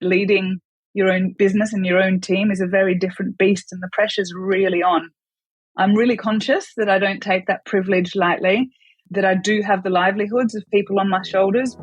leading your own business and your own team is a very different beast, and the pressure's really on. I'm really conscious that I don't take that privilege lightly, that I do have the livelihoods of people on my shoulders.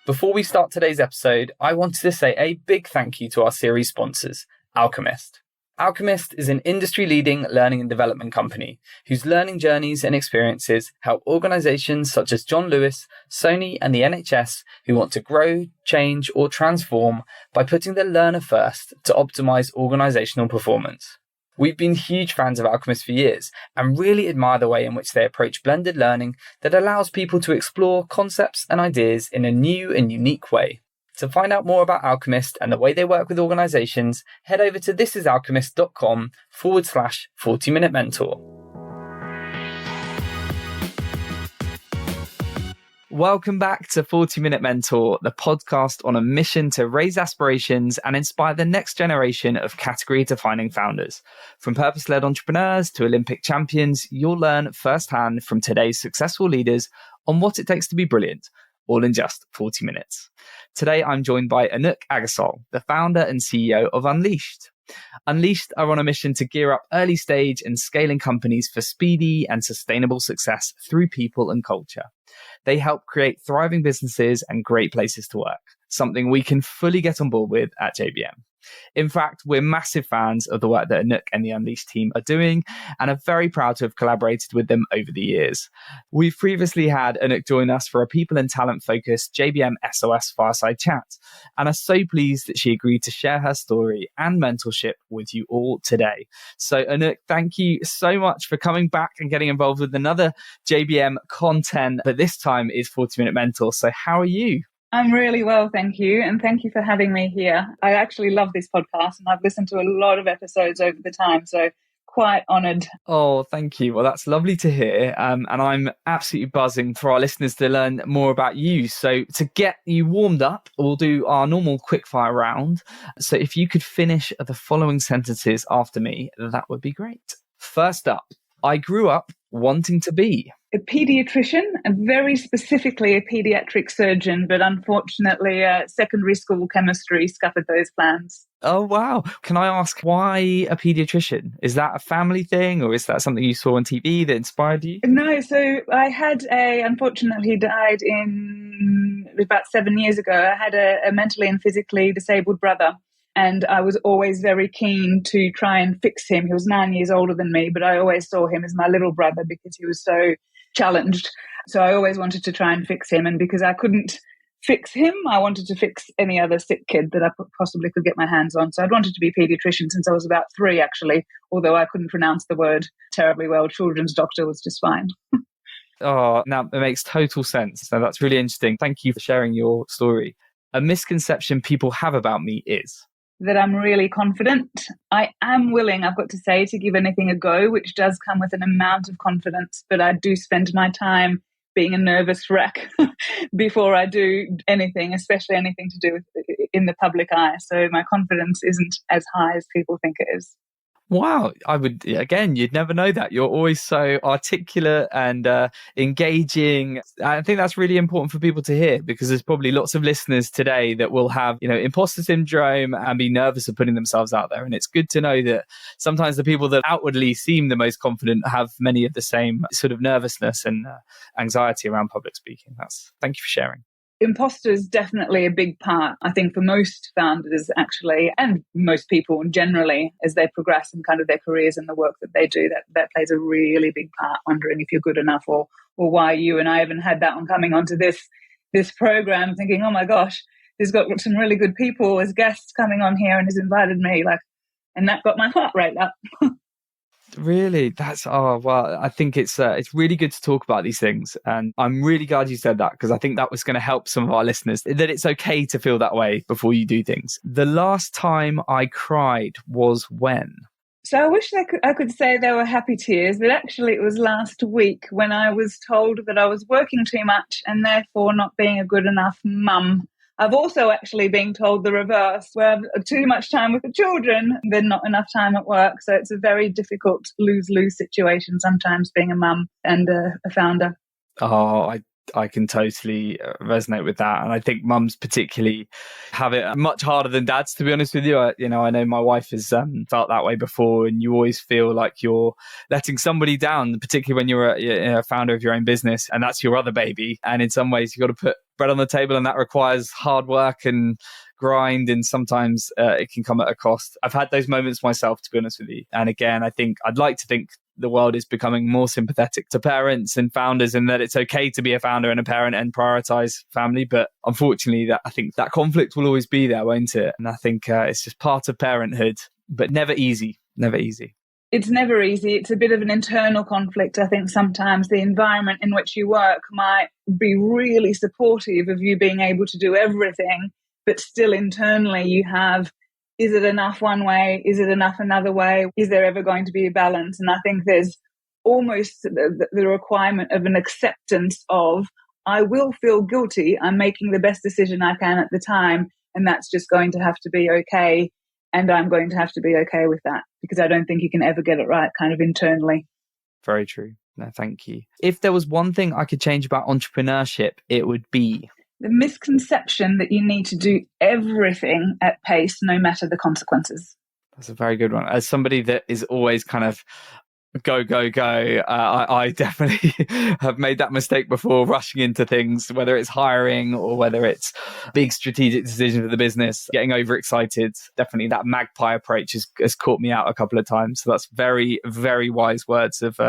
Before we start today's episode, I wanted to say a big thank you to our series sponsors, Alchemist. Alchemist is an industry-leading learning and development company whose learning journeys and experiences help organizations such as John Lewis, Sony, and the NHS who want to grow, change, or transform by putting the learner first to optimize organizational performance. We've been huge fans of Alchemist for years and really admire the way in which they approach blended learning that allows people to explore concepts and ideas in a new and unique way. To find out more about Alchemist and the way they work with organizations, head over to thisisalchemist.com/40-minute mentor. Welcome back to 40-Minute Mentor, the podcast on a mission to raise aspirations and inspire the next generation of category-defining founders. From purpose-led entrepreneurs to Olympic champions, you'll learn firsthand from today's successful leaders on what it takes to be brilliant, all in just 40 minutes. Today, I'm joined by Anouk Agussol, the founder and CEO of Unleashed. Unleashed are on a mission to gear up early stage and scaling companies for speedy and sustainable success through people and culture. They help create thriving businesses and great places to work, something we can fully get on board with at JBM. In fact, we're massive fans of the work that Anouk and the Unleashed team are doing and are very proud to have collaborated with them over the years. We've previously had Anouk join us for a people and talent focused JBM SOS fireside chat and are so pleased that she agreed to share her story and mentorship with you all today. So Anouk, thank you so much for coming back and getting involved with another JBM content, but this time is 40-Minute Mentor. So how are you? I'm really well, thank you. And thank you for having me here. I actually love this podcast and I've listened to a lot of episodes over the time, so quite honoured. Oh, thank you. Well, that's lovely to hear. And I'm absolutely buzzing for our listeners to learn more about you. So to get you warmed up, we'll do our normal quickfire round. So if you could finish the following sentences after me, that would be great. First up, I grew up wanting to be a paediatrician, and very specifically a paediatric surgeon, but unfortunately secondary school chemistry scuppered those plans. Oh, wow. Can I ask why a paediatrician? Is that a family thing or is that something you saw on TV that inspired you? No, so I had unfortunately died about 7 years ago. I had a mentally and physically disabled brother. And I was always very keen to try and fix him. He was 9 years older than me, but I always saw him as my little brother because he was so challenged. So I always wanted to try and fix him. And because I couldn't fix him, I wanted to fix any other sick kid that I possibly could get my hands on. So I'd wanted to be a paediatrician since I was about 3, actually, although I couldn't pronounce the word terribly well. Children's doctor was just fine. Oh, now it makes total sense. So that's really interesting. Thank you for sharing your story. A misconception people have about me is that I'm really confident. I am willing, I've got to say, to give anything a go, which does come with an amount of confidence, but I do spend my time being a nervous wreck before I do anything, especially anything to do with in the public eye. So my confidence isn't as high as people think it is. Wow. You'd never know that. You're always so articulate and engaging. I think that's really important for people to hear because there's probably lots of listeners today that will have, imposter syndrome and be nervous of putting themselves out there. And it's good to know that sometimes the people that outwardly seem the most confident have many of the same sort of nervousness and anxiety around public speaking. Thank you for sharing. Imposter is definitely a big part, I think, for most founders, actually, and most people generally, as they progress in kind of their careers and the work that they do, that plays a really big part, wondering if you're good enough or why you. And I even had that one coming onto this program, thinking, oh my gosh, he's got some really good people as guests coming on here and has invited me, and that got my heart rate up. Really? I think it's really good to talk about these things. And I'm really glad you said that because I think that was going to help some of our listeners, that it's okay to feel that way before you do things. The last time I cried was when? So I wish I could say they were happy tears, but actually it was last week when I was told that I was working too much and therefore not being a good enough mum. I've also actually been told the reverse, where I've too much time with the children, then not enough time at work. So it's a very difficult lose-lose situation sometimes being a mum and a founder. Oh, I I can totally resonate with that. And I think mums particularly have it much harder than dads, to be honest with you. I know my wife has felt that way before, and you always feel like you're letting somebody down, particularly when you're a founder of your own business and that's your other baby. And in some ways, you've got to put bread on the table, and that requires hard work and grind, and sometimes it can come at a cost. I've had those moments myself, to be honest with you. And again, I'd like to think the world is becoming more sympathetic to parents and founders, and that it's okay to be a founder and a parent and prioritize family. But unfortunately, I think that conflict will always be there, won't it? And I think it's just part of parenthood, but never easy. It's never easy. It's a bit of an internal conflict. I think sometimes the environment in which you work might be really supportive of you being able to do everything, but still internally you have, is it enough one way? Is it enough another way? Is there ever going to be a balance? And I think there's almost the requirement of an acceptance of, I will feel guilty. I'm making the best decision I can at the time, and that's just going to have to be okay. And I'm going to have to be okay with that, because I don't think you can ever get it right kind of internally. Very true. No, thank you. If there was one thing I could change about entrepreneurship, it would be the misconception that you need to do everything at pace, no matter the consequences. That's a very good one. As somebody that is always kind of go, I definitely have made that mistake before, rushing into things, whether it's hiring or whether it's big strategic decisions for the business, getting overexcited. Definitely that magpie approach has caught me out a couple of times. So that's very, very wise words of.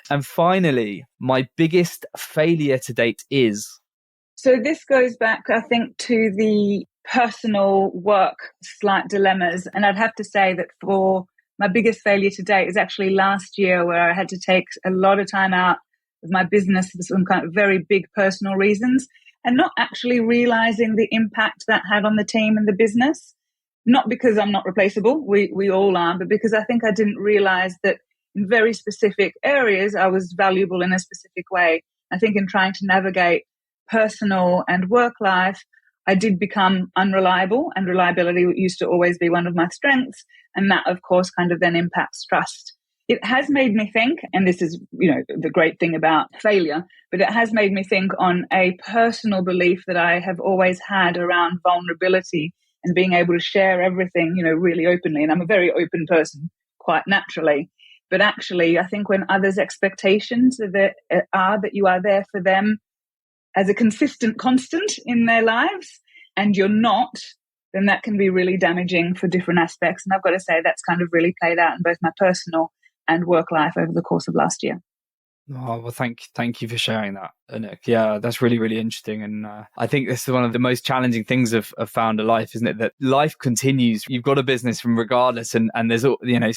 And finally, my biggest failure to date is. So this goes back, I think, to the personal work slight dilemmas. And I'd have to say that for my biggest failure to date is actually last year, where I had to take a lot of time out of my business for some kind of very big personal reasons, and not actually realizing the impact that had on the team and the business. Not because I'm not replaceable, we all are, but because I think I didn't realize that in very specific areas I was valuable in a specific way. I think in trying to navigate personal and work life, I did become unreliable, and reliability used to always be one of my strengths. And that, of course, kind of then impacts trust. It has made me think, and this is, the great thing about failure, but it has made me think on a personal belief that I have always had around vulnerability and being able to share everything, really openly. And I'm a very open person, quite naturally. But actually, I think when others' expectations are that you are there for them as a consistent constant in their lives, and you're not, then that can be really damaging for different aspects. And I've got to say that's kind of really played out in both my personal and work life over the course of last year. Oh, well, thank you for sharing that, Anouk. Yeah, that's really, really interesting. And I think this is one of the most challenging things of founder life, isn't it? That life continues. You've got a business from regardless, and there's,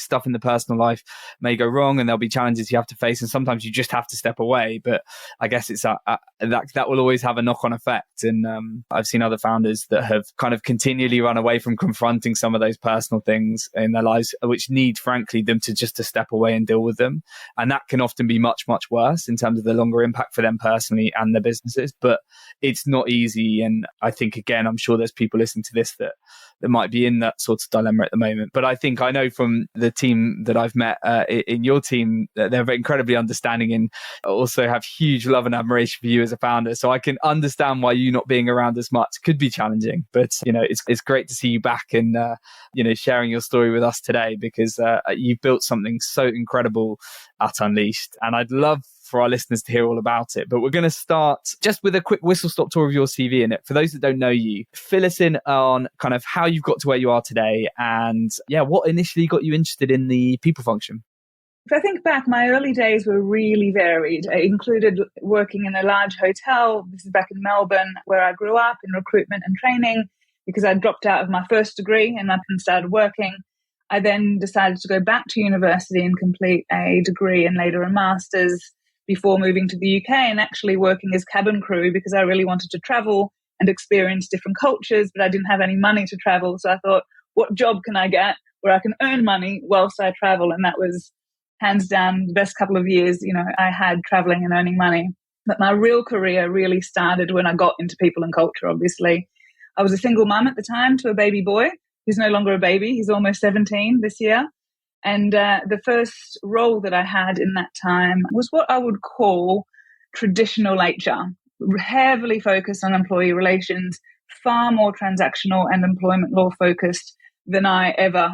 stuff in the personal life may go wrong, and there'll be challenges you have to face, and sometimes you just have to step away. But I guess it's that will always have a knock-on effect. And I've seen other founders that have kind of continually run away from confronting some of those personal things in their lives, which need, frankly, them to step away and deal with them. And that can often be much, much worse in terms of the longer impact for them personally and their businesses. But it's not easy. And I think, again, I'm sure there's people listening to this that might be in that sort of dilemma at the moment. But I know from the team that I've met in your team that they're incredibly understanding and also have huge love and admiration for you as a founder. So I can understand why you not being around as much could be challenging. But, it's great to see you back and, sharing your story with us today, because you've built something so incredible at Unleashed. And I'd love for our listeners to hear all about it. But we're going to start just with a quick whistle-stop tour of your CV in it. For those that don't know you, fill us in on kind of how you've got to where you are today and, what initially got you interested in the people function. If I think back, my early days were really varied. It included working in a large hotel. This is back in Melbourne, where I grew up in recruitment and training, because I dropped out of my first degree and up and started working. I then decided to go back to university and complete a degree and later a master's before moving to the UK and actually working as cabin crew, because I really wanted to travel and experience different cultures, but I didn't have any money to travel. So I thought, what job can I get where I can earn money whilst I travel? And that was hands down the best couple of years, I had traveling and earning money. But my real career really started when I got into people and culture, obviously. I was a single mum at the time to a baby boy who's no longer a baby. He's almost 17 this year. And the first role that I had in that time was what I would call traditional HR. heavily focused on employee relations, far more transactional and employment law focused than I ever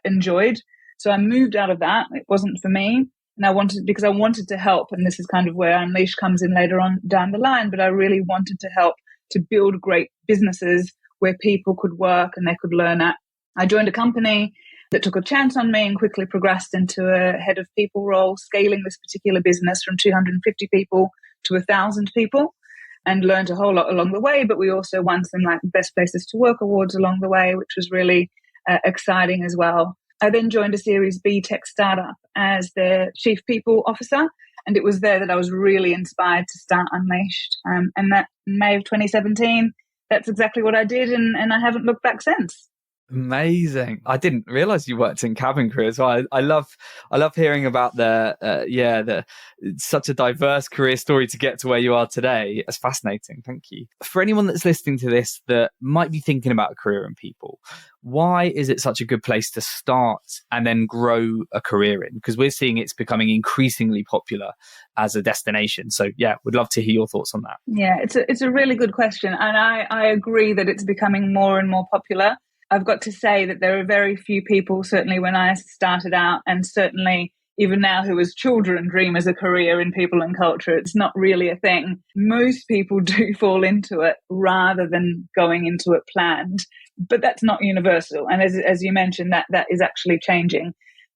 enjoyed. So I moved out of that. It wasn't for me. And because I wanted to help, and this is kind of where Unleash comes in later on down the line, but I really wanted to help to build great businesses where people could work and they could learn at. I joined a company that took a chance on me and quickly progressed into a head of people role, scaling this particular business from 250 people to 1,000 people, and learned a whole lot along the way. But we also won some like best places to work awards along the way, which was really exciting as well. I then joined a Series B tech startup as their chief people officer. And it was there that I was really inspired to start Unleashed. And that May of 2017, that's exactly what I did. And I haven't looked back since. Amazing. I didn't realize you worked in cabin crew as well. I love hearing about the such a diverse career story to get to where you are today. It's fascinating. Thank you. For anyone that's listening to this that might be thinking about a career in people, why is it such a good place to start and then grow a career in? Because we're seeing it's becoming increasingly popular as a destination. So yeah, would love to hear your thoughts on that. Yeah, it's a really good question. And I agree that it's becoming more and more popular. I've got to say that there are very few people, certainly when I started out, and certainly even now who as children dream as a career in people and culture. It's not really a thing. Most people do fall into it rather than going into it planned, but that's not universal. And as you mentioned, that is actually changing.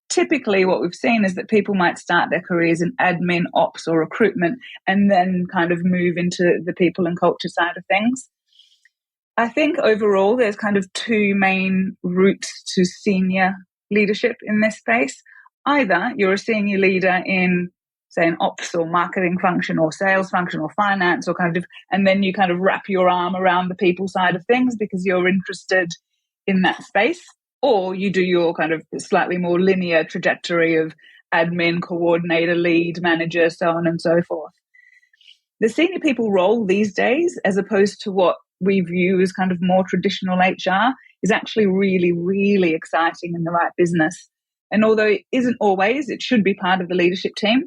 Typically what we've seen is that people might start their careers in admin, ops or recruitment, and then kind of move into the people and culture side of things. I think overall, there's kind of two main routes to senior leadership in this space. Either you're a senior leader in, say, an ops or marketing function or sales function or finance or kind of, and then you kind of wrap your arm around the people side of things because you're interested in that space. Or you do your kind of slightly more linear trajectory of admin, coordinator, lead, manager, so on and so forth. The senior people role these days, as opposed to what we view as kind of more traditional HR, is actually really, really exciting in the right business. And although it isn't always, it should be part of the leadership team.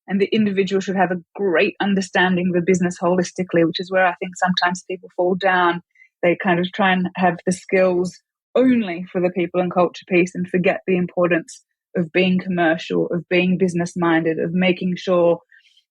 And the individual should have a great understanding of the business holistically, which is where I think sometimes people fall down. They kind of try and have the skills only for the people and culture piece and forget the importance of being commercial, of being business minded, of making sure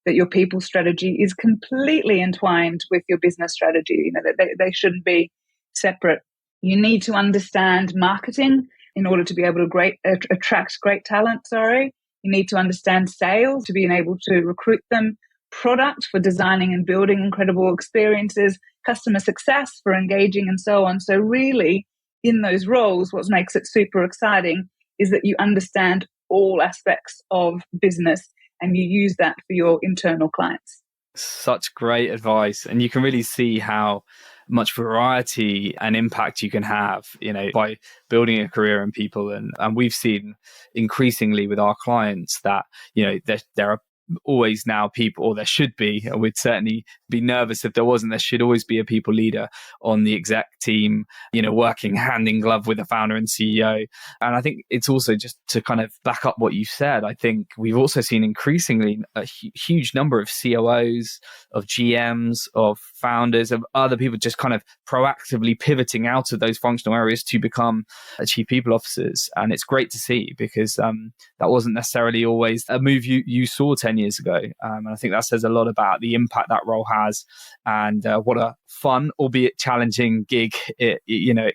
that your people strategy is completely entwined with your business strategy. You know, that they shouldn't be separate. You need to understand marketing in order to be able to attract great talent. You need to understand sales to be able to recruit them, product for designing and building incredible experiences, customer success for engaging and so on. So really, in those roles, what makes it super exciting is that you understand all aspects of business and you use that for your internal clients. Such great advice. And you can really see how much variety and impact you can have, you know, by building a career in people. And we've seen increasingly with our clients that, you know, there are always now people, or there should be, and we'd certainly be nervous if there wasn't, there should always be a people leader on the exec team, you know, working hand in glove with the founder and CEO. And I think it's also just to kind of back up what you said, I think we've also seen increasingly a huge number of COOs, of GMs, of founders, of other people just kind of proactively pivoting out of those functional areas to become chief people officers. And it's great to see because that wasn't necessarily always a move you saw 10 years ago. And I think that says a lot about the impact that role has and what a fun, albeit challenging gig it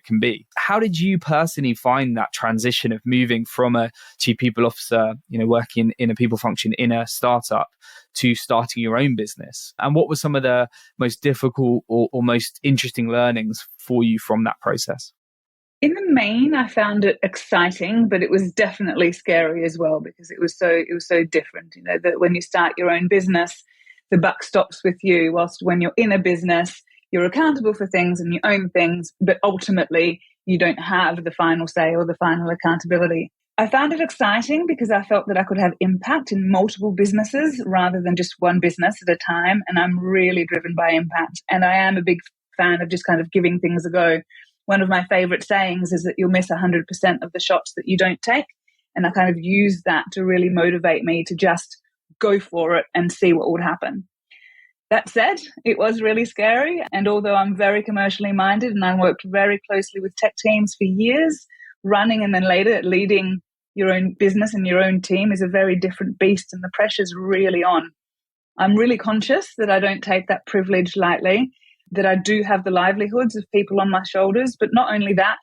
can be. How did you personally find that transition of moving from a chief people officer, you know, working in a people function in a startup to starting your own business? And what were some of the most difficult or most interesting learnings for you from that process? In the main, I found it exciting, but it was definitely scary as well because it was so different. You know, that when you start your own business, the buck stops with you, whilst when you're in a business, you're accountable for things and you own things, but ultimately you don't have the final say or the final accountability. I found it exciting because I felt that I could have impact in multiple businesses rather than just one business at a time. And I'm really driven by impact. And I am a big fan of just kind of giving things a go. One of my favorite sayings is that you'll miss 100% of the shots that you don't take. And I kind of use that to really motivate me to just go for it and see what would happen. That said, it was really scary. And although I'm very commercially minded and I worked very closely with tech teams for years, running and then later leading your own business and your own team is a very different beast, and the pressure's really on. I'm really conscious that I don't take that privilege lightly, that I do have the livelihoods of people on my shoulders. But not only that,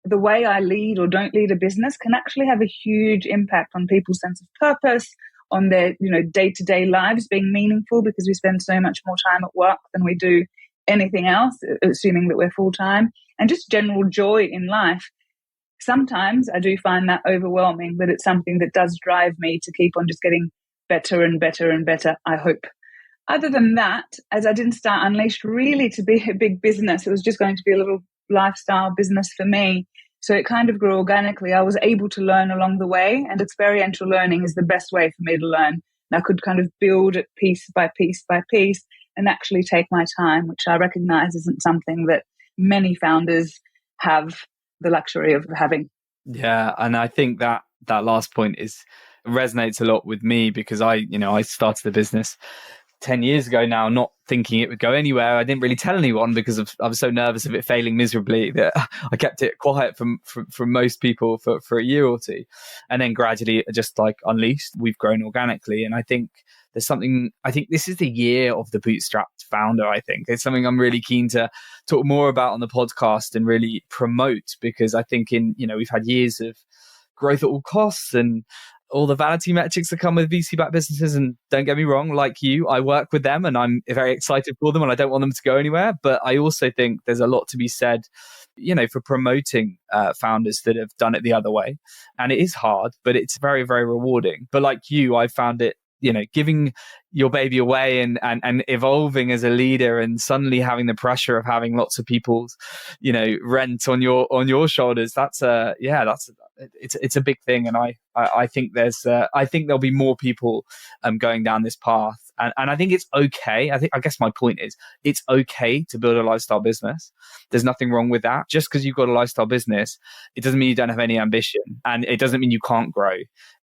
the way I lead or don't lead a business can actually have a huge impact on people's sense of purpose, on their, day-to-day lives being meaningful, because we spend so much more time at work than we do anything else, assuming that we're full-time, and just general joy in life. Sometimes I do find that overwhelming, but it's something that does drive me to keep on just getting better and better and better, I hope. Other than that, as I didn't start Unleashed really to be a big business, it was just going to be a little lifestyle business for me. So it kind of grew organically. I was able to learn along the way, and experiential learning is the best way for me to learn. And I could kind of build it piece by piece by piece and actually take my time, which I recognize isn't something that many founders have the luxury of having. Yeah, and I think that last point resonates a lot with me, because I started the business 10 years ago now, not thinking it would go anywhere. I didn't really tell anyone because I was so nervous of it failing miserably that I kept it quiet from most people for a year or two. And then gradually, just like Unleashed, we've grown organically. And I think this is the year of the bootstrapped founder. I think it's something I'm really keen to talk more about on the podcast and really promote, because I think we've had years of growth at all costs and all the vanity metrics that come with VC-backed businesses. And don't get me wrong, like you, I work with them and I'm very excited for them and I don't want them to go anywhere. But I also think there's a lot to be said, for promoting founders that have done it the other way. And it is hard, but it's very, very rewarding. But like you, I found it, giving your baby away and evolving as a leader, and suddenly having the pressure of having lots of people's, rent on your shoulders. It's a big thing. And I think there'll be more people going down this path. And I think it's okay. I guess my point is, it's okay to build a lifestyle business. There's nothing wrong with that. Just because you've got a lifestyle business, it doesn't mean you don't have any ambition, and it doesn't mean you can't grow.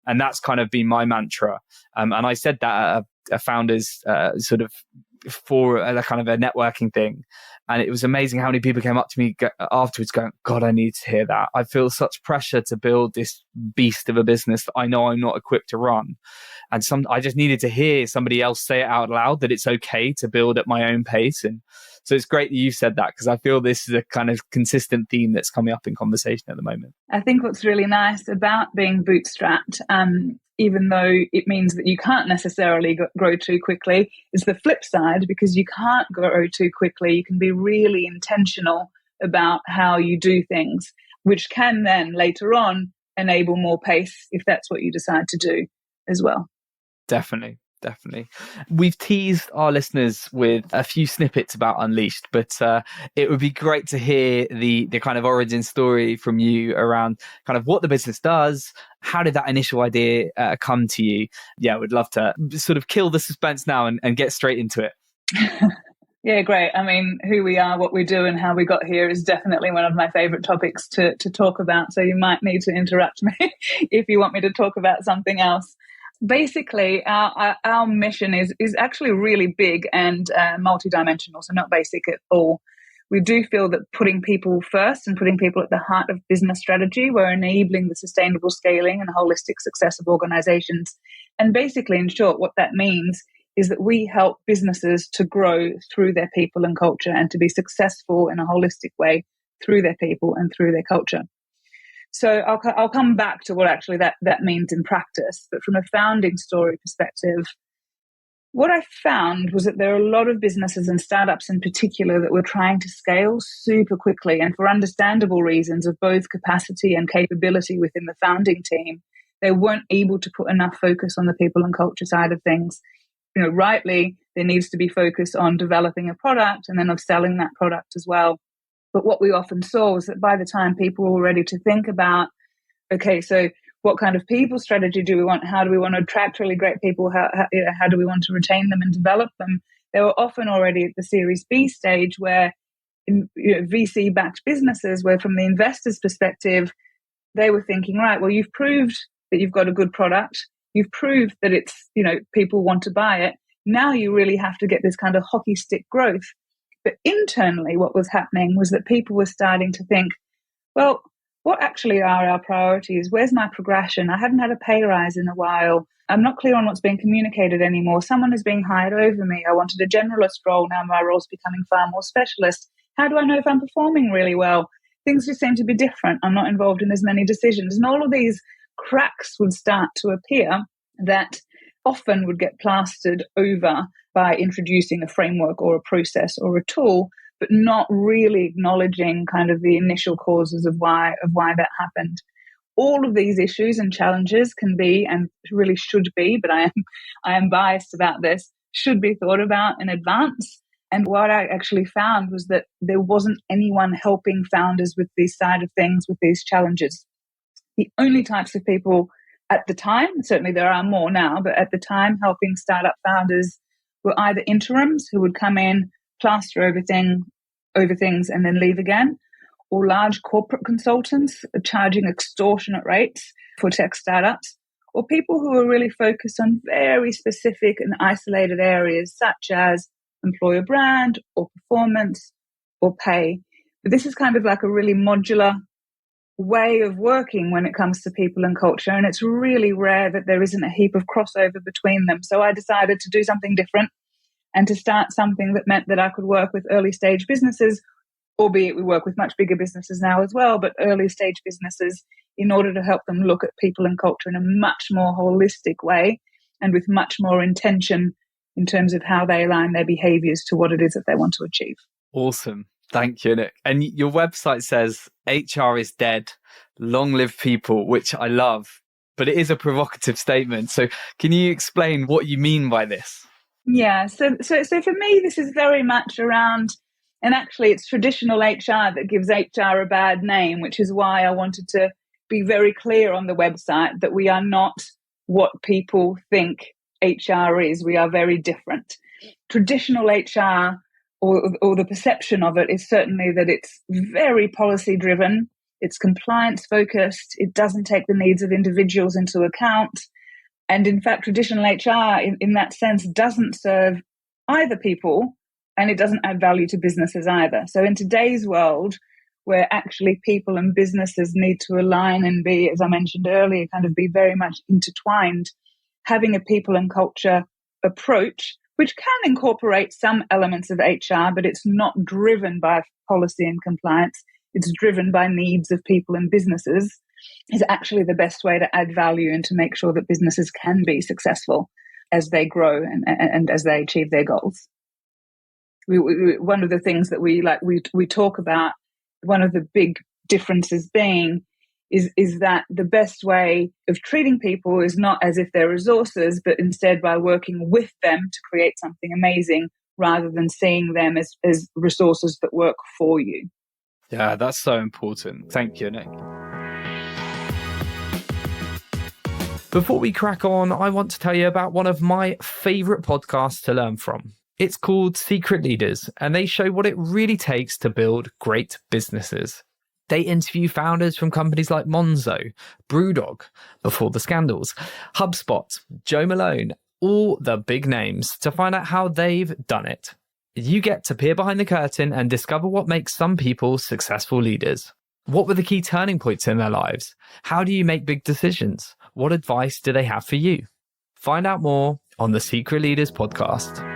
And that's kind of been my mantra. And I said that at a founders sort of for a kind of a networking thing. And it was amazing how many people came up to me afterwards going, God, I need to hear that. I feel such pressure to build this beast of a business that I know I'm not equipped to run. And I just needed to hear somebody else say it out loud, that it's okay to build at my own pace. And so it's great that you said that, because I feel this is a kind of consistent theme that's coming up in conversation at the moment. I think what's really nice about being bootstrapped, even though it means that you can't necessarily grow too quickly, is the flip side. Because you can't grow too quickly, you can be really intentional about how you do things, which can then later on enable more pace if that's what you decide to do as well. Definitely. We've teased our listeners with a few snippets about Unleashed, but it would be great to hear the kind of origin story from you around kind of what the business does. How did that initial idea come to you? Yeah, we'd love to sort of kill the suspense now and get straight into it. Yeah, great. I mean, who we are, what we do, and how we got here is definitely one of my favorite topics to talk about. So you might need to interrupt me if you want me to talk about something else. Basically, our mission is actually really big and multidimensional, so not basic at all. We do feel that putting people first and putting people at the heart of business strategy, we're enabling the sustainable scaling and holistic success of organizations. And basically, in short, what that means is that we help businesses to grow through their people and culture, and to be successful in a holistic way through their people and through their culture. So I'll come back to what actually that means in practice. But from a founding story perspective, what I found was that there are a lot of businesses and startups in particular that were trying to scale super quickly, and for understandable reasons of both capacity and capability within the founding team, they weren't able to put enough focus on the people and culture side of things. Rightly, there needs to be focus on developing a product and then of selling that product as well. But what we often saw was that by the time people were ready to think about, okay, so what kind of people strategy do we want? How do we want to attract really great people? How do we want to retain them and develop them? They were often already at the Series B stage, where VC-backed businesses, where from the investor's perspective, they were thinking, right, well, you've proved that you've got a good product. You've proved that it's, people want to buy it. Now you really have to get this kind of hockey stick growth. But internally, what was happening was that people were starting to think, well, what actually are our priorities? Where's my progression? I haven't had a pay rise in a while. I'm not clear on what's being communicated anymore. Someone is being hired over me. I wanted a generalist role. Now my role's becoming far more specialist. How do I know if I'm performing really well? Things just seem to be different. I'm not involved in as many decisions. And all of these cracks would start to appear that often would get plastered over by introducing a framework or a process or a tool, but not really acknowledging kind of the initial causes of why that happened. All of these issues and challenges can be, and really should be, but I am biased about this, should be thought about in advance. And what I actually found was that there wasn't anyone helping founders with these side of things, with these challenges. The only types of people at the time, certainly there are more now, but at the time helping startup founders were either interims who would come in, plaster over things and then leave again, or large corporate consultants charging extortionate rates for tech startups, or people who are really focused on very specific and isolated areas such as employer brand or performance or pay. But this is kind of like a really modular way of working when it comes to people and culture, and it's really rare that there isn't a heap of crossover between them. So I decided to do something different and to start something that meant that I could work with early stage businesses, albeit we work with much bigger businesses now as well, but early stage businesses, in order to help them look at people and culture in a much more holistic way and with much more intention in terms of how they align their behaviors to what it is that they want to achieve. Awesome. Thank you, Nick. And your website says HR is dead, long live people, which I love, but it is a provocative statement. So can you explain what you mean by this? Yeah, so for me, this is very much around, and actually it's traditional HR that gives HR a bad name, which is why I wanted to be very clear on the website that we are not what people think HR is. We are very different. Traditional HR, or the perception of it, is certainly that it's very policy driven, it's compliance focused, it doesn't take the needs of individuals into account. And in fact, traditional HR in that sense doesn't serve either people, and it doesn't add value to businesses either. So in today's world, where actually people and businesses need to align and be, as I mentioned earlier, kind of be very much intertwined, having a people and culture approach, which can incorporate some elements of HR, but it's not driven by policy and compliance. It's driven by needs of people and businesses, is actually the best way to add value and to make sure that businesses can be successful as they grow and as they achieve their goals. One of the things that we talk about, one of the big differences being is that the best way of treating people is not as if they're resources, but instead by working with them to create something amazing rather than seeing them as resources that work for you. Yeah, that's so important. Thank you, Nick. Before we crack on, I want to tell you about one of my favourite podcasts to learn from. It's called Secret Leaders, and they show what it really takes to build great businesses. They interview founders from companies like Monzo, Brewdog, before the scandals, HubSpot, Joe Malone, all the big names, to find out how they've done it. You get to peer behind the curtain and discover what makes some people successful leaders. What were the key turning points in their lives? How do you make big decisions? What advice do they have for you? Find out more on the Secret Leaders podcast.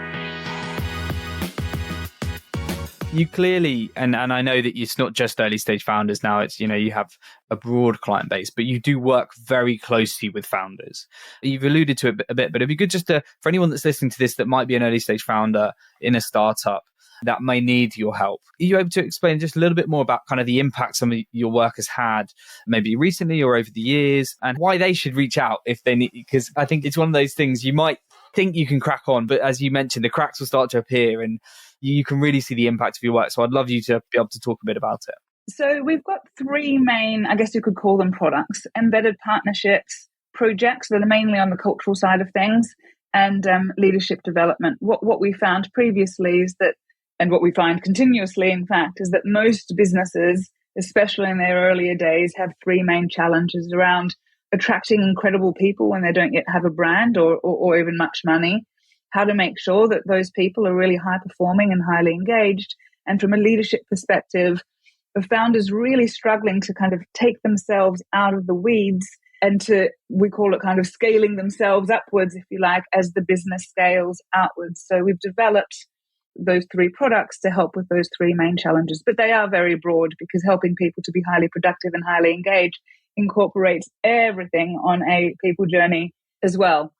You clearly, and I know that it's not just early stage founders now, it's, you have a broad client base, but you do work very closely with founders. You've alluded to it a bit, but it'd be good just for anyone that's listening to this that might be an early stage founder in a startup that may need your help. Are you able to explain just a little bit more about kind of the impact some of your work has had, maybe recently or over the years, and why they should reach out if they need? Because I think it's one of those things you might think you can crack on, but as you mentioned, the cracks will start to appear and you can really see the impact of your work. So I'd love you to be able to talk a bit about it. So we've got three main, I guess you could call them products: embedded partnerships, projects that are mainly on the cultural side of things, and leadership development. What we found previously is that, and what we find continuously, in fact, is that most businesses, especially in their earlier days, have three main challenges around attracting incredible people when they don't yet have a brand or even much money, how to make sure that those people are really high performing and highly engaged. And from a leadership perspective, the founders really struggling to kind of take themselves out of the weeds and we call it kind of scaling themselves upwards, if you like, as the business scales outwards. So we've developed those 3 products to help with those 3 main challenges, but they are very broad because helping people to be highly productive and highly engaged incorporates everything on a people journey as well.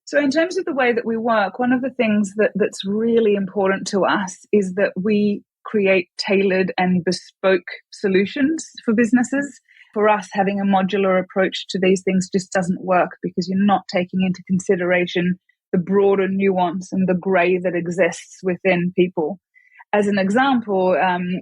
So in terms of the way that we work, one of the things that's really important to us is that we create tailored and bespoke solutions for businesses. For us, having a modular approach to these things just doesn't work because you're not taking into consideration the broader nuance and the grey that exists within people. As an example,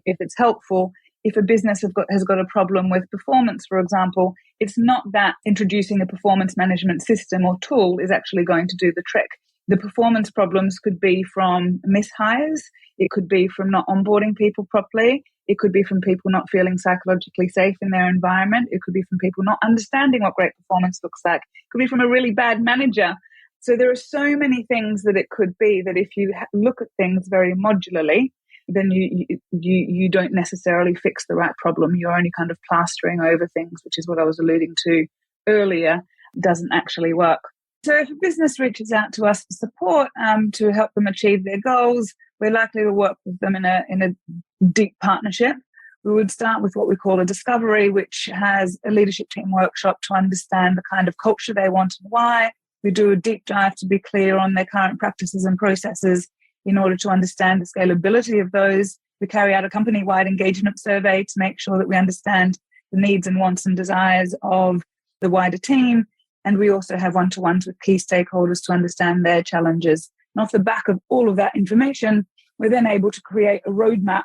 if it's helpful, if a business has got a problem with performance, for example, it's not that introducing a performance management system or tool is actually going to do the trick. The performance problems could be from mishires. It could be from not onboarding people properly. It could be from people not feeling psychologically safe in their environment. It could be from people not understanding what great performance looks like. It could be from a really bad manager. So there are so many things that it could be that if you look at things very modularly, then you don't necessarily fix the right problem. You're only kind of plastering over things, which is what I was alluding to earlier, doesn't actually work. So if a business reaches out to us for support to help them achieve their goals, we're likely to work with them in a deep partnership. We would start with what we call a discovery, which has a leadership team workshop to understand the kind of culture they want and why. We do a deep dive to be clear on their current practices and processes in order to understand the scalability of those. We carry out a company-wide engagement survey to make sure that we understand the needs and wants and desires of the wider team. And we also have one-to-ones with key stakeholders to understand their challenges. And off the back of all of that information, we're then able to create a roadmap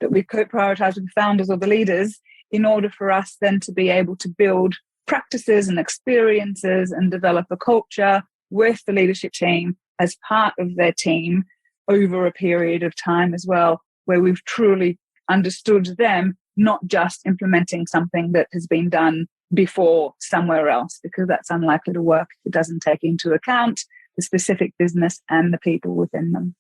that we co-prioritize with the founders or the leaders in order for us then to be able to build practices and experiences and develop a culture with the leadership team as part of their team over a period of time as well, where we've truly understood them, not just implementing something that has been done before somewhere else, because that's unlikely to work if it doesn't take into account the specific business and the people within them.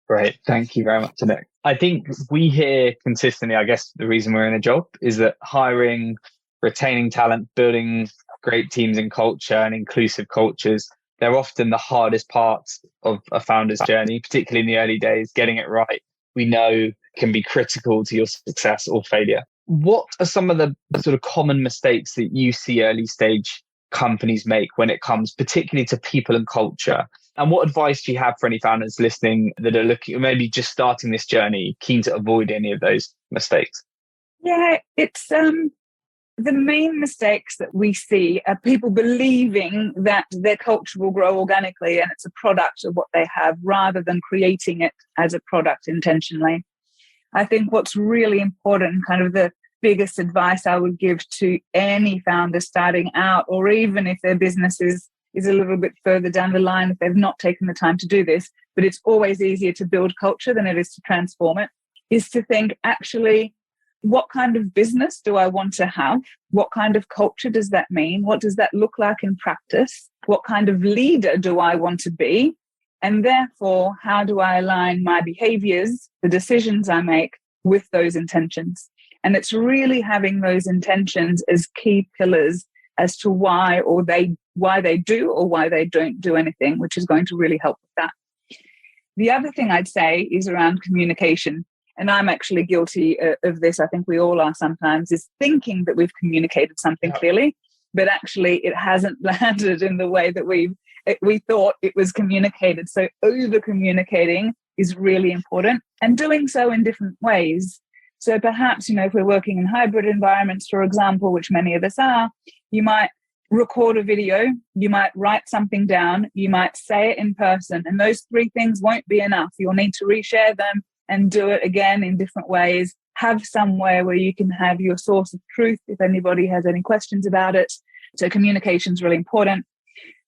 Great. Thank you very much, Anouk. I think we hear consistently, I guess the reason we're in a job is that hiring, retaining talent, building great teams and culture and inclusive cultures, they're often the hardest parts of a founder's journey, particularly in the early days. Getting it right, we know, can be critical to your success or failure. What are some of the sort of common mistakes that you see early stage companies make when it comes particularly to people and culture? And what advice do you have for any founders listening that are looking, maybe just starting this journey, keen to avoid any of those mistakes? Yeah, it's the main mistakes that we see are people believing that their culture will grow organically and it's a product of what they have rather than creating it as a product intentionally. I think what's really important, kind of the biggest advice I would give to any founder starting out, or even if their business is a little bit further down the line, if they've not taken the time to do this, but it's always easier to build culture than it is to transform it, is to think, actually, what kind of business do I want to have? What kind of culture does that mean? What does that look like in practice? What kind of leader do I want to be? And therefore, how do I align my behaviors, the decisions I make, with those intentions? And it's really having those intentions as key pillars as to why they do or why they don't do anything, which is going to really help with that. The other thing I'd say is around communication. And I'm actually guilty of this. I think we all are sometimes, is thinking that we've communicated something clearly, but actually it hasn't landed in the way that we thought it was communicated. So over communicating is really important, and doing so in different ways. So perhaps, if we're working in hybrid environments, for example, which many of us are, you might record a video, you might write something down, you might say it in person, and those three things won't be enough. You'll need to reshare them and do it again in different ways. Have somewhere where you can have your source of truth if anybody has any questions about it. So communication is really important.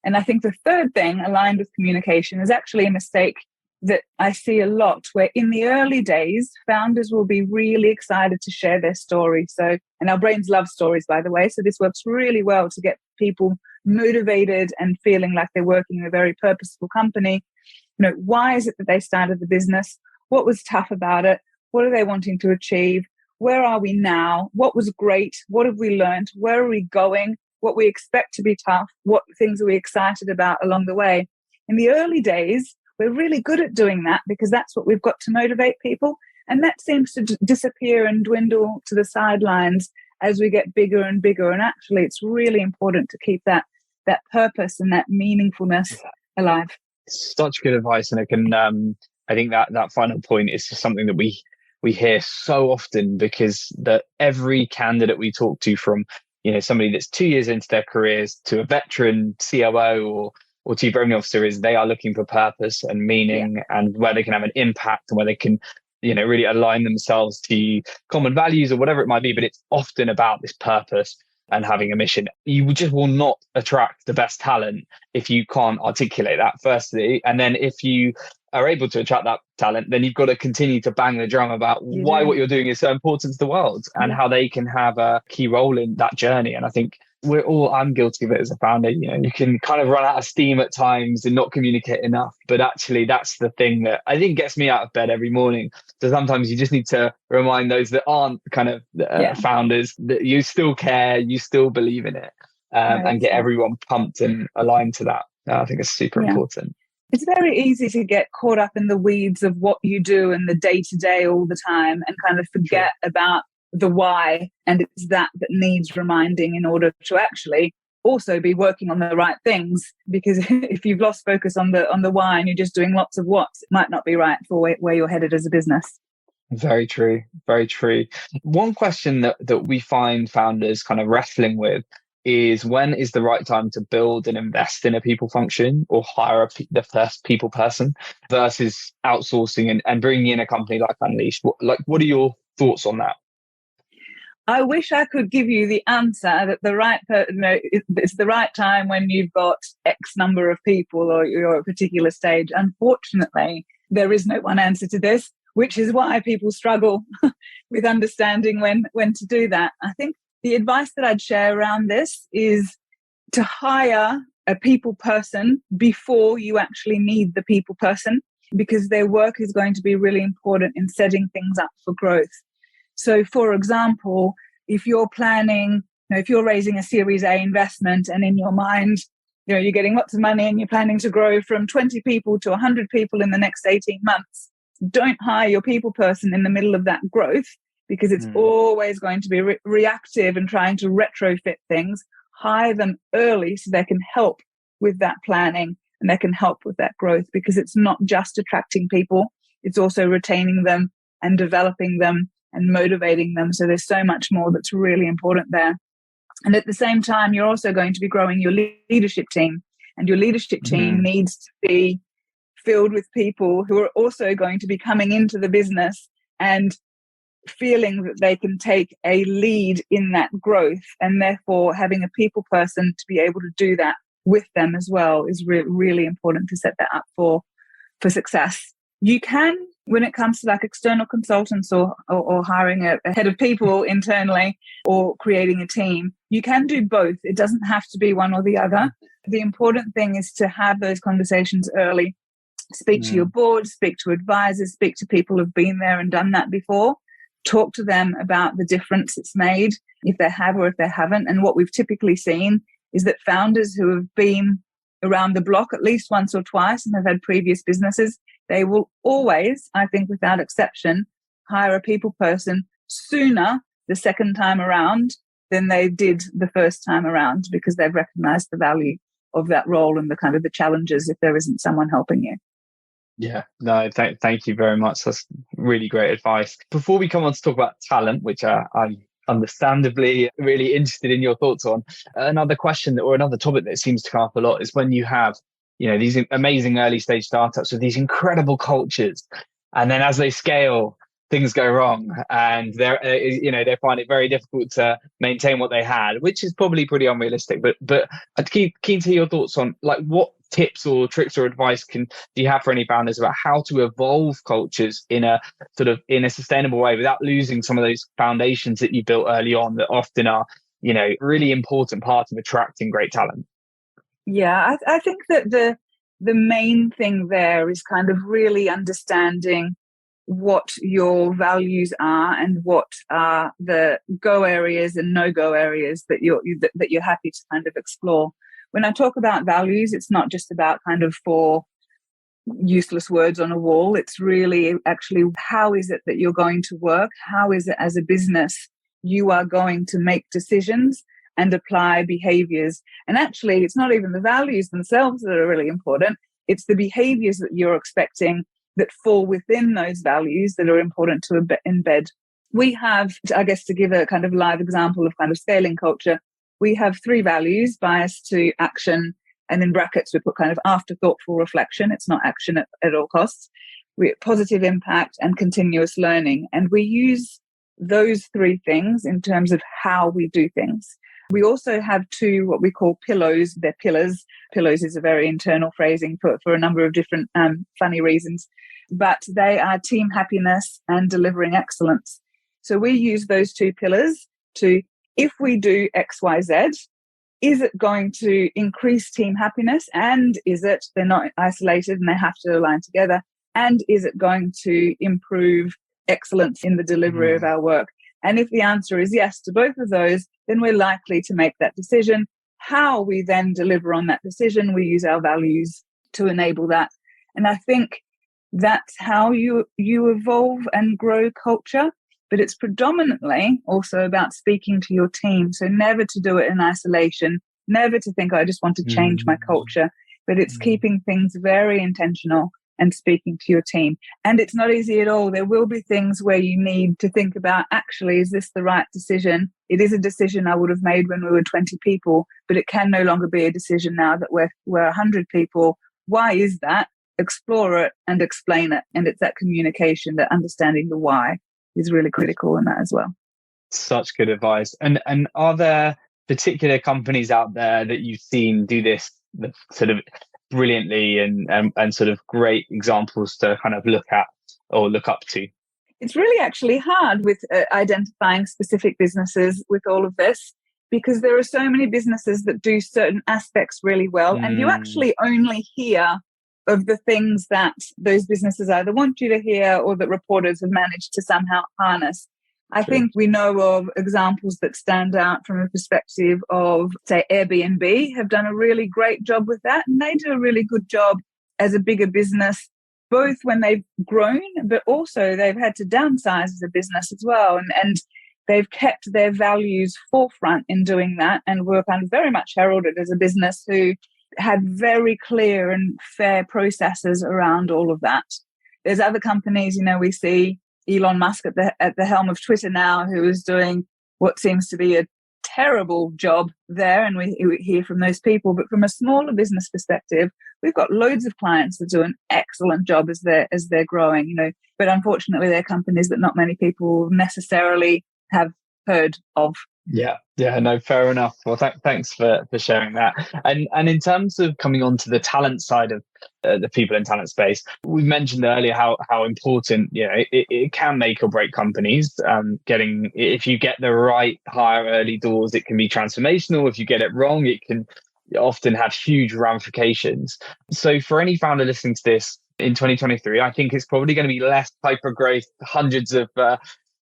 And I think the third thing aligned with communication is actually a mistake that I see a lot, where in the early days, founders will be really excited to share their story. So, and our brains love stories, by the way. So this works really well to get people motivated and feeling like they're working in a very purposeful company. Why is it that they started the business? What was tough about it? What are they wanting to achieve? Where are we now? What was great? What have we learned? Where are we going? What we expect to be tough? What things are we excited about along the way? In the early days, we're really good at doing that because that's what we've got to motivate people. And that seems to disappear and dwindle to the sidelines as we get bigger and bigger. And actually, it's really important to keep that purpose and that meaningfulness alive. Such good advice. And I think that final point is just something that we hear so often, because that every candidate we talk to, from somebody that's 2 years into their careers to a veteran COO or chief revenue officer, is they are looking for purpose and meaning, and where they can have an impact and where they can really align themselves to common values or whatever it might be. But it's often about this purpose and having a mission. You just will not attract the best talent if you can't articulate that, firstly. And then if you are able to attract that talent, then you've got to continue to bang the drum about why what you're doing is so important to the world and how they can have a key role in that journey. And I think I'm guilty of it as a founder. You can kind of run out of steam at times and not communicate enough. But actually, that's the thing that I think gets me out of bed every morning. So sometimes you just need to remind those that aren't kind of founders that you still care, you still believe in it, and get everyone pumped and aligned to that. I think it's super important. It's very easy to get caught up in the weeds of what you do and the day-to-day all the time and kind of forget about the why. And it's that needs reminding in order to actually also be working on the right things. Because if you've lost focus on the why and you're just doing lots of what's, it might not be right for where you're headed as a business. Very true. Very true. One question that we find founders kind of wrestling with is, when is the right time to build and invest in a people function or hire the first people person versus outsourcing and bringing in a company like Unleashed? What are your thoughts on that? I wish I could give you the answer that it's the right time when you've got X number of people or you're at a particular stage. Unfortunately, there is no one answer to this, which is why people struggle with understanding when to do that. I think the advice that I'd share around this is to hire a people person before you actually need the people person, because their work is going to be really important in setting things up for growth. So, for example, if you're planning, if you're raising a Series A investment and in your mind, you're getting lots of money and you're planning to grow from 20 people to 100 people in the next 18 months, don't hire your people person in the middle of that growth, because it's always going to be reactive and trying to retrofit things. Hire them early so they can help with that planning and they can help with that growth, because it's not just attracting people, it's also retaining them and developing them and motivating them. So there's so much more that's really important there. And at the same time, you're also going to be growing your leadership team, and your leadership team needs to be filled with people who are also going to be coming into the business and feeling that they can take a lead in that growth, and therefore having a people person to be able to do that with them as well is really important to set that up for success. You can, when it comes to like external consultants or hiring a head of people internally or creating a team, you can do both. It doesn't have to be one or the other. The important thing is to have those conversations early. Speak to your board, speak to advisors, speak to people who've been there and done that before. Talk to them about the difference it's made, if they have or if they haven't. And what we've typically seen is that founders who have been around the block at least once or twice and have had previous businesses, they will always, I think without exception, hire a people person sooner the second time around than they did the first time around, because they've recognized the value of that role and the kind of the challenges if there isn't someone helping you. Yeah, no, thank you very much. That's really great advice. Before we come on to talk about talent, which I'm understandably really interested in your thoughts on, another question or another topic that seems to come up a lot is when you have, these amazing early stage startups with these incredible cultures, and then as they scale, things go wrong, and they find it very difficult to maintain what they had, which is probably pretty unrealistic. But I'd keen to hear your thoughts on what tips or tricks or advice do you have for any founders about how to evolve cultures in a sustainable way without losing some of those foundations that you built early on that often are really important part of attracting great talent. Yeah, I think that the main thing there is kind of really understanding what your values are and what are the go areas and no go areas that you're happy to kind of explore. When I talk about values, it's not just about kind of 4 useless words on a wall. It's really actually, how is it that you're going to work? How is it as a business you are going to make decisions and apply behaviors? And actually, it's not even the values themselves that are really important. It's the behaviors that you're expecting that fall within those values that are important to embed. We have, I guess, to give a kind of live example of kind of scaling culture, we have 3 values: bias to action, and in brackets we put kind of after thoughtful reflection. It's not action at all costs. Positive impact and continuous learning. And we use those 3 things in terms of how we do things. We also have 2 what we call pillows. They're pillars. Pillows is a very internal phrasing for a number of different funny reasons. But they are team happiness and delivering excellence. So we use those 2 pillars to, if we do X, Y, Z, is it going to increase team happiness? And is it, they're not isolated and they have to align together? And is it going to improve excellence in the delivery of our work? And if the answer is yes to both of those, then we're likely to make that decision. How we then deliver on that decision, we use our values to enable that. And I think that's how you evolve and grow culture. But it's predominantly also about speaking to your team. So never to do it in isolation, never to think, I just want to change my culture. But it's keeping things very intentional and speaking to your team. And it's not easy at all. There will be things where you need to think about, actually, is this the right decision? It is a decision I would have made when we were 20 people, but it can no longer be a decision now that we're 100 people. Why is that? Explore it and explain it. And it's that communication, that understanding the why is really critical in that as well. Such good advice. And are there particular companies out there that you've seen do this sort of brilliantly and sort of great examples to kind of look at or look up to? It's really actually hard with identifying specific businesses with all of this, because there are so many businesses that do certain aspects really well, and you actually only hear of the things that those businesses either want you to hear or that reporters have managed to somehow harness. I think we know of examples that stand out from a perspective of, say, Airbnb have done a really great job with that. And they do a really good job as a bigger business, both when they've grown, but also they've had to downsize as a business as well. And they've kept their values forefront in doing that, and were kind of very much heralded as a business who had very clear and fair processes around all of that. There's other companies, we see Elon Musk at the helm of Twitter now, who is doing what seems to be a terrible job there, and we hear from those people. But from a smaller business perspective, we've got loads of clients that do an excellent job as they're growing, But unfortunately, they're companies that not many people necessarily have heard of. Yeah, no, fair enough. Well, thanks for sharing that. And in terms of coming on to the talent side of the people in talent space, we mentioned earlier how important it can make or break companies. If you get the right hire early doors, it can be transformational. If you get it wrong, it can often have huge ramifications. So for any founder listening to this in 2023, I think it's probably going to be less hyper growth, hundreds of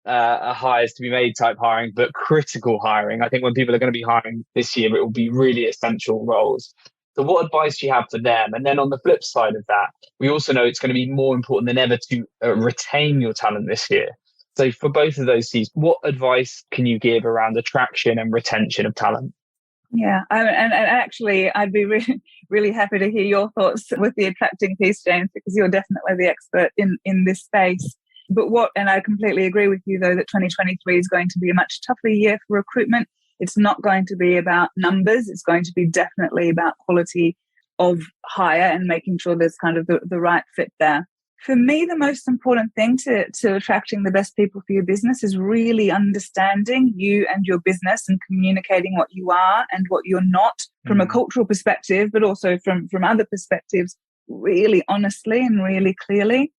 hires to be made type hiring, but critical hiring. I think when people are going to be hiring this year, it will be really essential roles. So what advice do you have for them? And then on the flip side of that, we also know it's going to be more important than ever to retain your talent this year. So for both of those C's, what advice can you give around attraction and retention of talent? Yeah, and actually, I'd be really, really happy to hear your thoughts with the attracting piece, James, because you're definitely the expert in this space. And I completely agree with you, though, that 2023 is going to be a much tougher year for recruitment. It's not going to be about numbers. It's going to be definitely about quality of hire and making sure there's kind of the right fit there. For me, the most important thing to attracting the best people for your business is really understanding you and your business and communicating what you are and what you're not from a cultural perspective, but also from other perspectives, really honestly and really clearly.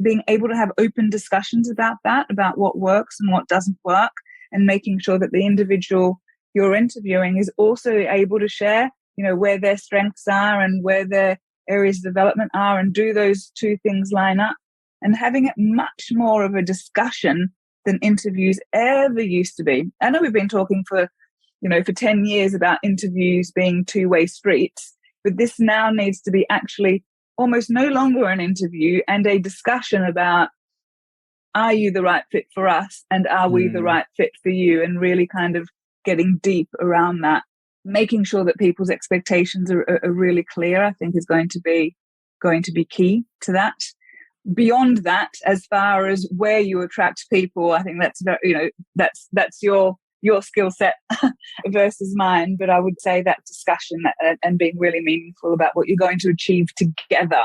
Being able to have open discussions about that, about what works and what doesn't work, and making sure that the individual you're interviewing is also able to share, where their strengths are and where their areas of development are, and do those two things line up, and having it much more of a discussion than interviews ever used to be. I know we've been talking for 10 years about interviews being two-way streets, but this now needs to be actually almost no longer an interview and a discussion about, are you the right fit for us, and are we the right fit for you, and really kind of getting deep around that. Making sure that people's expectations are really clear, I think, is going to be key to that. Beyond that, as far as where you attract people, I think that's very, that's your skill set versus mine. But I would say that discussion and being really meaningful about what you're going to achieve together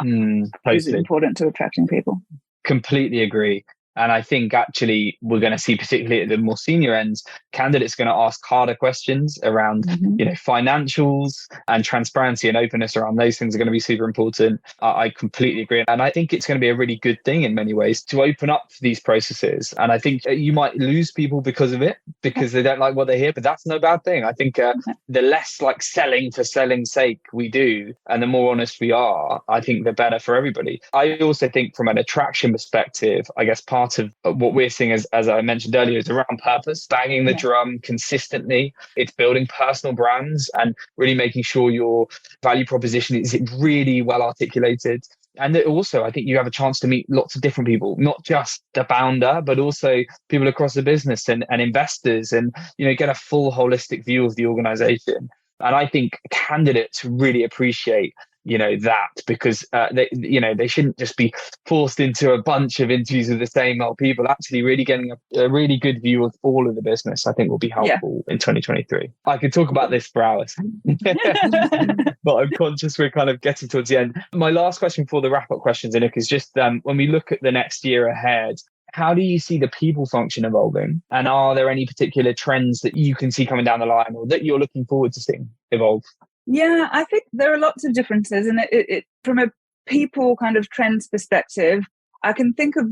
is important to attracting people. Completely agree. And I think actually we're going to see, particularly at the more senior ends, candidates going to ask harder questions around, financials, and transparency and openness around those things are going to be super important. I completely agree. And I think it's going to be a really good thing in many ways to open up these processes. And I think you might lose people because of it, because they don't like what they hear, but that's no bad thing. I think the less like selling for selling's sake we do, and the more honest we are, I think the better for everybody. I also think from an attraction perspective, I guess part of what we're seeing, as I mentioned earlier, is around purpose, banging the drum consistently. It's building personal brands and really making sure your value proposition is really well articulated. And also, I think you have a chance to meet lots of different people, not just the founder, but also people across the business and investors, and get a full holistic view of the organization. And I think candidates really appreciate that, because they shouldn't just be forced into a bunch of interviews with the same old people. Actually really getting a really good view of all of the business, I think, will be helpful in 2023. I could talk about this for hours, but I'm conscious we're kind of getting towards the end. My last question for the wrap-up questions, Anouk, is just when we look at the next year ahead, how do you see the people function evolving? And are there any particular trends that you can see coming down the line, or that you're looking forward to seeing evolve? Yeah, I think there are lots of differences. And it from a people kind of trends perspective, I can think of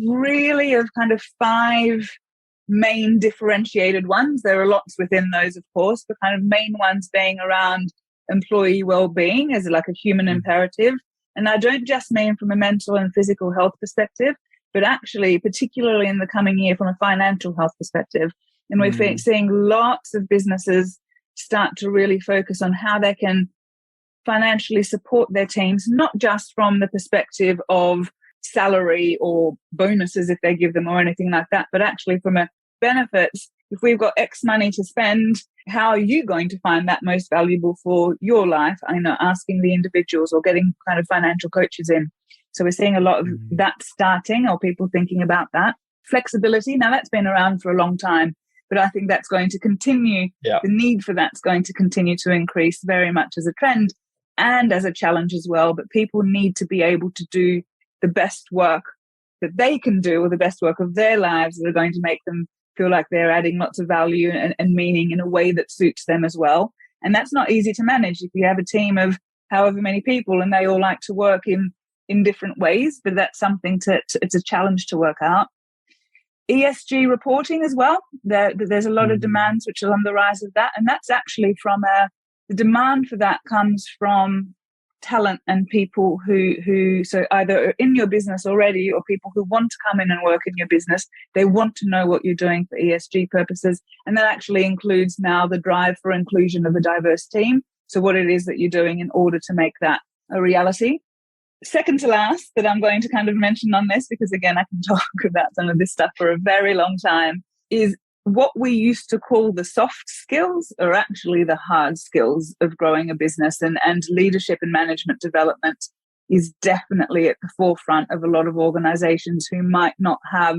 kind of 5 main differentiated ones. There are lots within those, of course, but kind of main ones being around employee well-being as like a human imperative. And I don't just mean from a mental and physical health perspective, but actually, particularly in the coming year, from a financial health perspective. And we're seeing lots of businesses start to really focus on how they can financially support their teams, not just from the perspective of salary or bonuses if they give them or anything like that, but actually from a benefits. If we've got X money to spend, how are you going to find that most valuable for your life? Asking the individuals or getting kind of financial coaches in. So we're seeing a lot of that starting, or people thinking about that. Flexibility, now that's been around for a long time, but I think that's going to continue. The need for that's going to continue to increase very much as a trend and as a challenge as well. But people need to be able to do the best work that they can do, or the best work of their lives, that are going to make them feel like they're adding lots of value and meaning in a way that suits them as well. And that's not easy to manage if you have a team of however many people and they all like to work in different ways, but that's something it's a challenge to work out. ESG reporting as well. There's a lot of demands which are on the rise of that. And that's actually from the demand for that comes from talent and people who so either are in your business already, or people who want to come in and work in your business. They want to know what you're doing for ESG purposes. And that actually includes now the drive for inclusion of a diverse team. So what it is that you're doing in order to make that a reality. Second to last that I'm going to kind of mention on this, because again, I can talk about some of this stuff for a very long time, is what we used to call the soft skills are actually the hard skills of growing a business, and leadership and management development is definitely at the forefront of a lot of organizations who might not have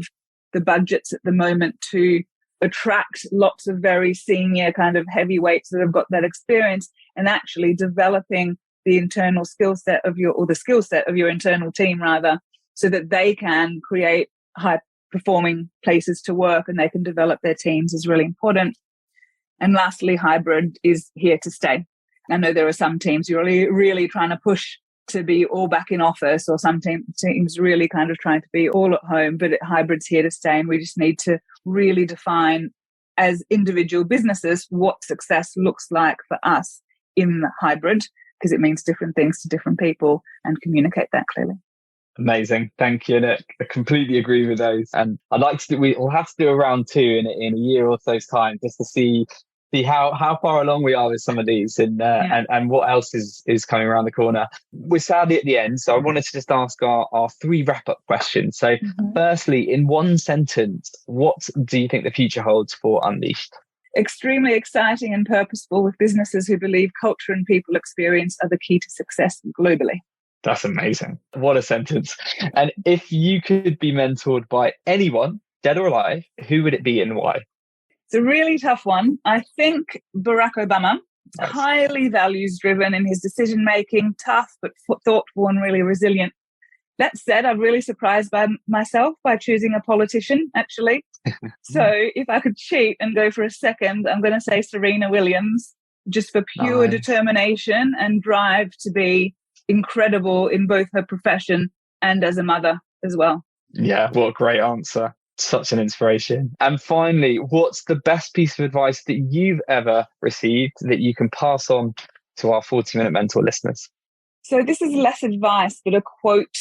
the budgets at the moment to attract lots of very senior kind of heavyweights that have got that experience, and actually developing the internal skill set of the skill set of your internal team rather, so that they can create high performing places to work and they can develop their teams is really important. And lastly, hybrid is here to stay. I know there are some teams who are really trying to push to be all back in office, or some teams really kind of trying to be all at home, but hybrid's here to stay. And we just need to really define as individual businesses what success looks like for us in the hybrid, because it means different things to different people, and communicate that clearly. Amazing. Thank you, Anouk. I completely agree with those. And I'd like to we'll have to do a round two in a year or so's time, just to see how far along we are with some of these, and what else is coming around the corner. We're sadly at the end, so I wanted to just ask our three wrap-up questions. So firstly, in one sentence, what do you think the future holds for Unleashed? Extremely exciting and purposeful, with businesses who believe culture and people experience are the key to success globally. That's amazing. What a sentence. And if you could be mentored by anyone, dead or alive, who would it be and why? It's a really tough one. I think Barack Obama, Nice. Highly values driven in his decision making, tough but thoughtful and really resilient. That said, I'm really surprised by myself by choosing a politician, actually. So if I could cheat and go for a second, I'm going to say Serena Williams, just for pure determination and drive to be incredible in both her profession and as a mother as well. Yeah, what a great answer. Such an inspiration. And finally, what's the best piece of advice that you've ever received that you can pass on to our 40-minute mentor listeners? So this is less advice, but a quote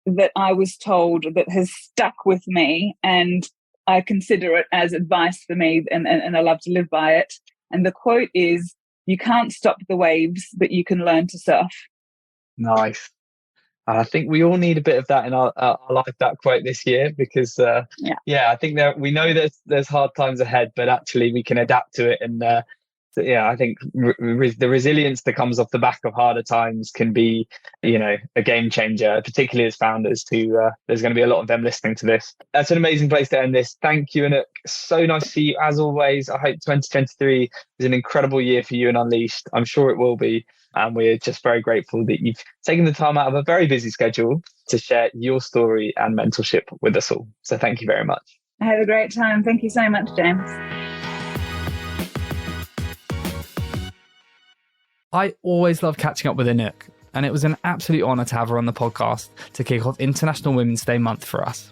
that I was told that has stuck with me, and I consider it as advice for me, and I love to live by it. And the quote is, "You can't stop the waves, but you can learn to surf." Nice. I think we all need a bit of that in our life, that quote this year, because I think that we know there's hard times ahead, but actually we can adapt to it. And I think the resilience that comes off the back of harder times can be, a game changer, particularly as founders who there's going to be a lot of them listening to this. That's an amazing place to end this. Thank you, Anouk. So nice to see you as always. I hope 2023 is an incredible year for you and Unleashed. I'm sure it will be. And we're just very grateful that you've taken the time out of a very busy schedule to share your story and mentorship with us all. So thank you very much. I had a great time. Thank you so much, James. I always love catching up with Anouk, and it was an absolute honour to have her on the podcast to kick off International Women's Day month for us.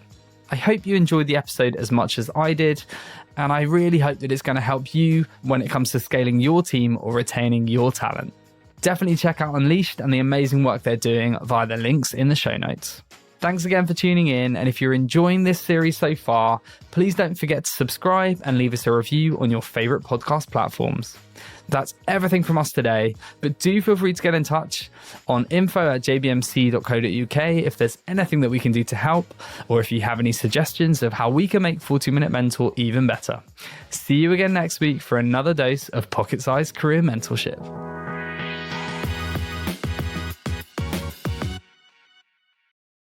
I hope you enjoyed the episode as much as I did, and I really hope that it's going to help you when it comes to scaling your team or retaining your talent. Definitely check out Unleashed and the amazing work they're doing via the links in the show notes. Thanks again for tuning in, and if you're enjoying this series so far, please don't forget to subscribe and leave us a review on your favourite podcast platforms. That's everything from us today, but do feel free to get in touch on info@jbmc.co.uk if there's anything that we can do to help, or if you have any suggestions of how we can make 40-Minute Mentor even better. See you again next week for another dose of pocket-sized career mentorship.